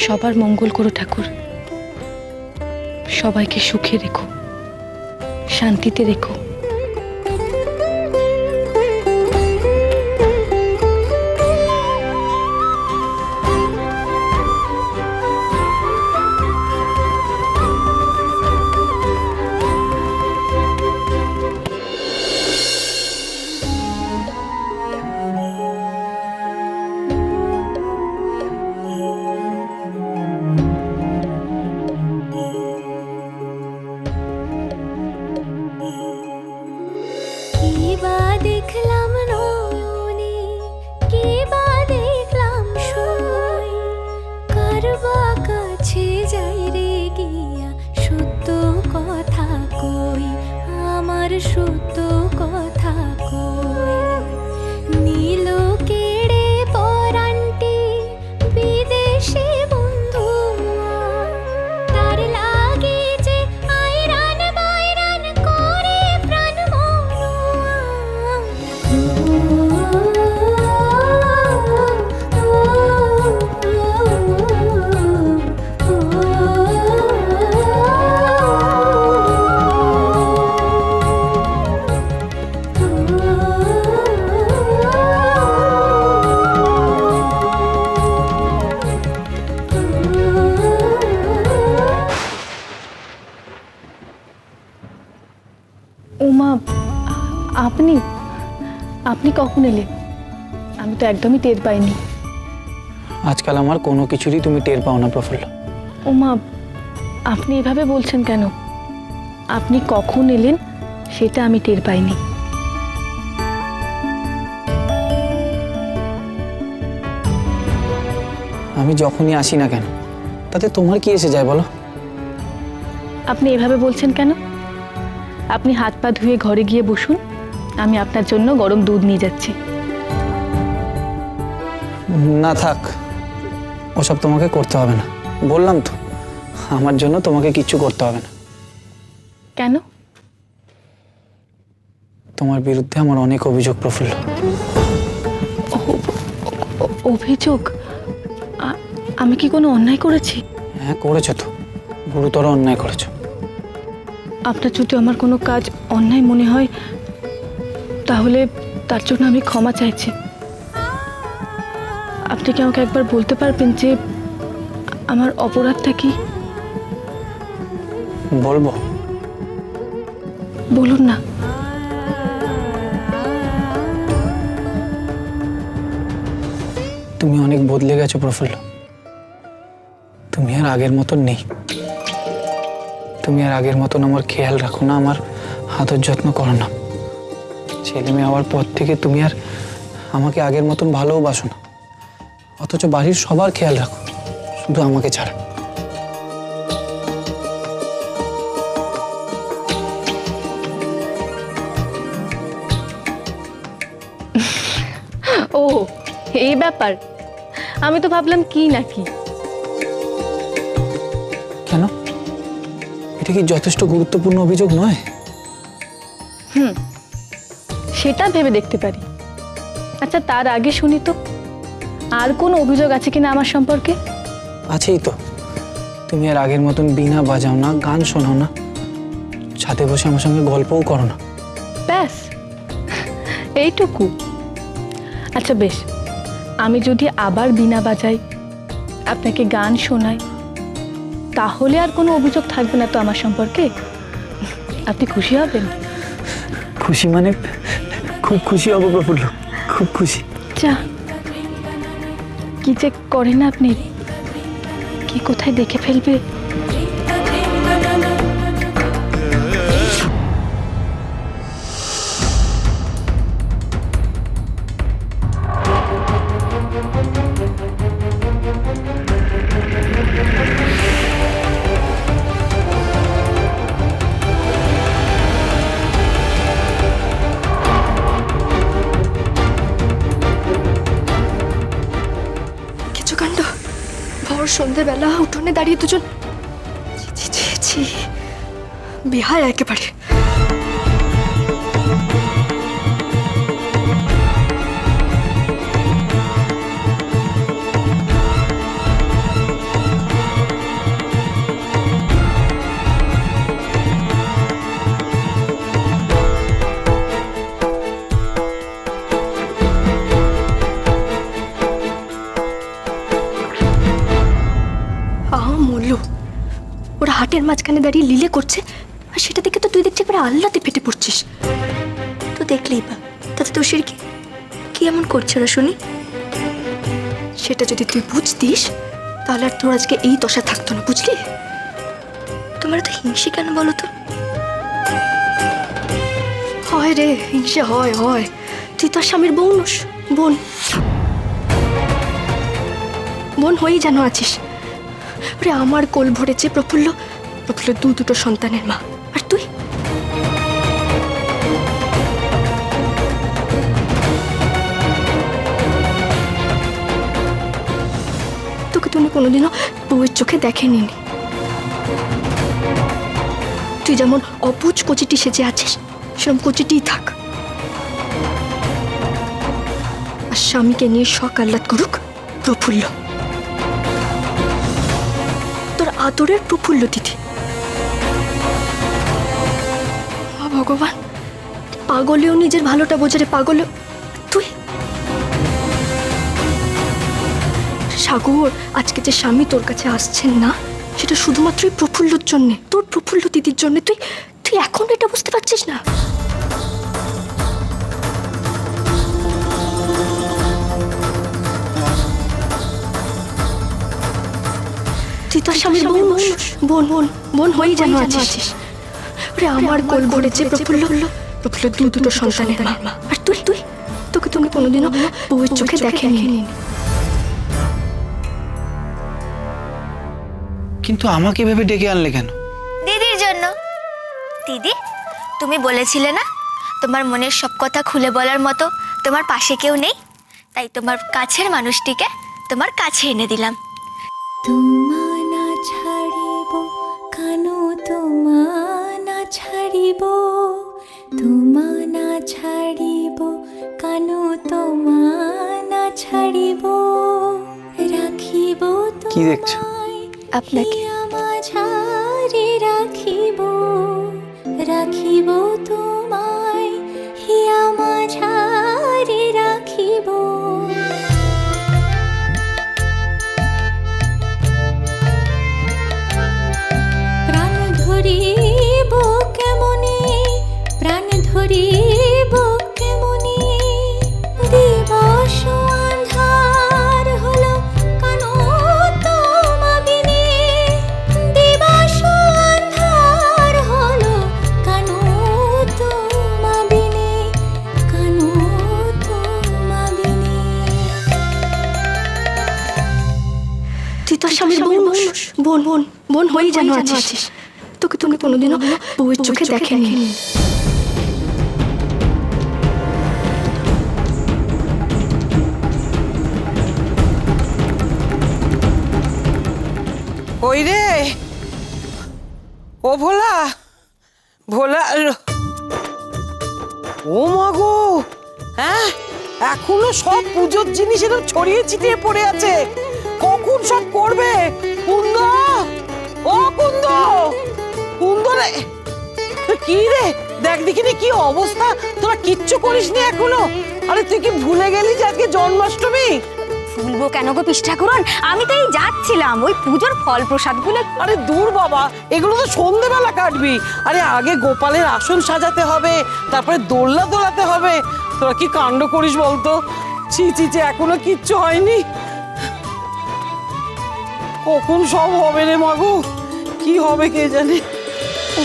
সবার মঙ্গল করো ঠাকুর, সবাইকে সুখে রেখো, শান্তিতে রেখো। দেখলাম নয়নে, কি বা দেখলাম শুই, কারবা কাছে যাই রে গিয়া সত্য কথা কই, আমার সত্য কথা কই। নীল কেড়ে পরান্টি বিদেশে বন্ধু, তার লাগি যে আইরান বাইরান করে প্রাণ উমা, আপনি আপনি কখন এলেন? আমি তো একদমই টের পাইনি। আজকাল আমার কোনো কিছুরই তুমি টের পাও না প্রফুল্ল। উমা, আপনি এভাবে বলছেন কেন? আপনি কখন এলেন সেটা আমি টের পাইনি। আমি যখনই আসি না কেন তাতে তোমার কি এসে যায় বলো? আপনি এভাবে বলছেন কেন? আপনি হাত পা ধুয়ে ঘরে গিয়ে বসুন, আমি আপনার জন্য গরম দুধ নিয়ে যাচ্ছি। না থাক, ওসব তোমাকে করতে হবে না। বললাম তো আমার জন্য তোমাকে কিচ্ছু করতে হবে না। কেন? তোমার বিরুদ্ধে আমার অনেক অভিযোগ প্রফুল্ল। অভিযোগ? আমি কি কোনো অন্যায় করেছি? হ্যাঁ করেছো তো, গুরুতর অন্যায় করেছো। আপনার যদি আমার কোনো কাজ অন্যায় মনে হয় তাহলে তার জন্য আমি ক্ষমা চাইছি। আপনি কি আমাকে একবার বলতে পারবেন যে আমার অপরাধটা কি? বলবো? বলুন না। তুমি অনেক বদলে গেছো প্রফুল্ল। তুমি আর আগের মতন নেই। তুমি আর আগের মতন আমার খেয়াল রাখো না, আমার আদর যত্ন করো না। ছেলে মেয়ে হওয়ার পর থেকে তুমি আর আমাকে আগের মতন ভালোবাসো না, অথচ বাড়ির সবার খেয়াল রাখো, শুধু আমাকে ছাড়া। ও, এই ব্যাপার। আমি তো ভাবলাম কি নাকি। কেন? এটা কি যথেষ্ট গুরুত্বপূর্ণ অভিযোগ নয়? সেটা ভেবে দেখতে পারি। আচ্ছা, তার আগে শুনি তো, আর কোন অভিযোগ আছে কিনা আমার সম্পর্কে? আছেই তো। তুমি আর আগের মতন বীণা বাজাও না, গান শোনাও না, ছাদে বসে আমার সঙ্গে গল্পও করো না। ব্যাস এইটুকু? আচ্ছা বেশ, আমি যদি আবার বীণা বাজাই, আপনাকে গান শোনাই, তাহলে আর কোনো অভিযোগ থাকবে না তো আমার সম্পর্কে? আপনি খুশি হবেন? খুশি মানে খুব খুশি হব প্রফুল্ল, খুব খুশি। যা, কি যে করেন আপনি, কি কোথায় দেখে ফেলবে। সন্ধ্যেবেলা উঠোনে দাঁড়িয়ে দুজন বেহায় একেবারে। মাঠের মাঝখানে দাঁড়িয়ে লীলে করছে, আর সেটা দেখে তো তুই দেখছি একবার আল্লাতে ফেটে পড়ছিস। তো দেখলেই বা, তাতে তোষের কি কি এমন করছে ওরা শুনি? সেটা যদি তুই বুঝতিস তাহলে আর তোর আজকে এই দশা থাকতো না, বুঝলি? তোমার তো হিংসে কেন বলো তো? হয় রে, হিংসে হয় হয়। তুই তো আর স্বামীর বোন নস, বোন বোন হয়েই যেন আছিস। ওরে আমার কোল ভরেছে প্রফুল্ল, প্রফুল্ল দুটো সন্তানের মা, আর তুই? তোকে তুমি কোনোদিনও বউয়ের চোখে দেখেনি। তুই যেমন অপুজ কচিটি সেজে আছিস, সেরকম কচিটিই থাক। আর স্বামীকে নিয়ে শখ আহ্লাদ করুক প্রফুল্ল, তোর আদরের প্রফুল্ল দিদি। ভগবান, পাগলেও নিজের ভালোটা বোঝে রে, পাগলেও। তুই সাগর, আজকে যে স্বামী তোর কাছে আসছেন না, সেটা শুধুমাত্রই প্রফুল্লর জন্যে, তোর প্রফুল্ল দিদির জন্যে। তুই তুই এখন এটা বুঝতে পারছিস না? তুই তো স্বামীর বোন বোন বোন বোন হয়েই যেন আছিস। ওরে আমার কোল ভরেছে প্রফুল্ল, প্রফুল্ল দুটো সন্তানের মা, আর তুই তুই তোকে তুমি কোনোদিনও বউয়ের চোখে দেখেনি। কিন্তু আমাকে ভেবে ডেকে আনলে কেন? দিদির জন্য। দিদি, তুমি বলেছিলে না তোমার মনের সব কথা খুলে বলার মতো তোমার পাশে কেউ নেই, তাই তোমার কাছের মানুষটিকে তোমার কাছে এনে দিলাম। তোমানা ছাড়িব কানো, তোমানা ছাড়িব, তোমানা ছাড়িব কানো, তোমানা ছাড়িব, রাখিব কি দেখছো? আপনাকে। মাঝারে রাখিব, রাখিব তোমায়, হিয়া মাঝারে রাখিব। প্রাণ ধরিব কেমনে, প্রাণ ধরিব কেমনে, দিবস আঁধার হলো কানো তোমা বিনে, দিবস আঁধার হলো কানো তোমা বিনে, কানো তোমা বিনে। তুই তো স্বামীর বোন বোন বোন বোন হয়েই যেন আছিস। তোকে তুমি কোনোদিনও বউয়ের চোখে দেখেনি। ওই রে, ও ভোলা, ভোলা, ও মাগো, হ্যাঁ এখনো সব পুজোর জিনিস এরকম ছড়িয়ে ছিটিয়ে পড়ে আছে। কখন সব করবে? কুন্দ, ও কুন্দ, কুন্দ রে, কি রে, দেখ দেখিনি কি অবস্থা, তোরা কিচ্ছু করিসনি এখনো? আরে তুই কি ভুলে গেলি যে আজকে জন্মাষ্টমী? ভুলবো কেন গো পিষ্ঠা করুন, আমি তো এই যাচ্ছিলাম ওই পুজোর ফল প্রসাদ গুলো। আরে দূর বাবা, এগুলো তো সন্ধেবেলা কাটবি। আরে আগে গোপালের আসন সাজাতে হবে, তারপরে দোলনা দোলাতে হবে। তোরা কি কাণ্ড করিস বলতো? ছি ছি ছি, এখনো কিচ্ছু হয়নি। কখন সব হবে রে মাগো, কি হবে কে জানে। তো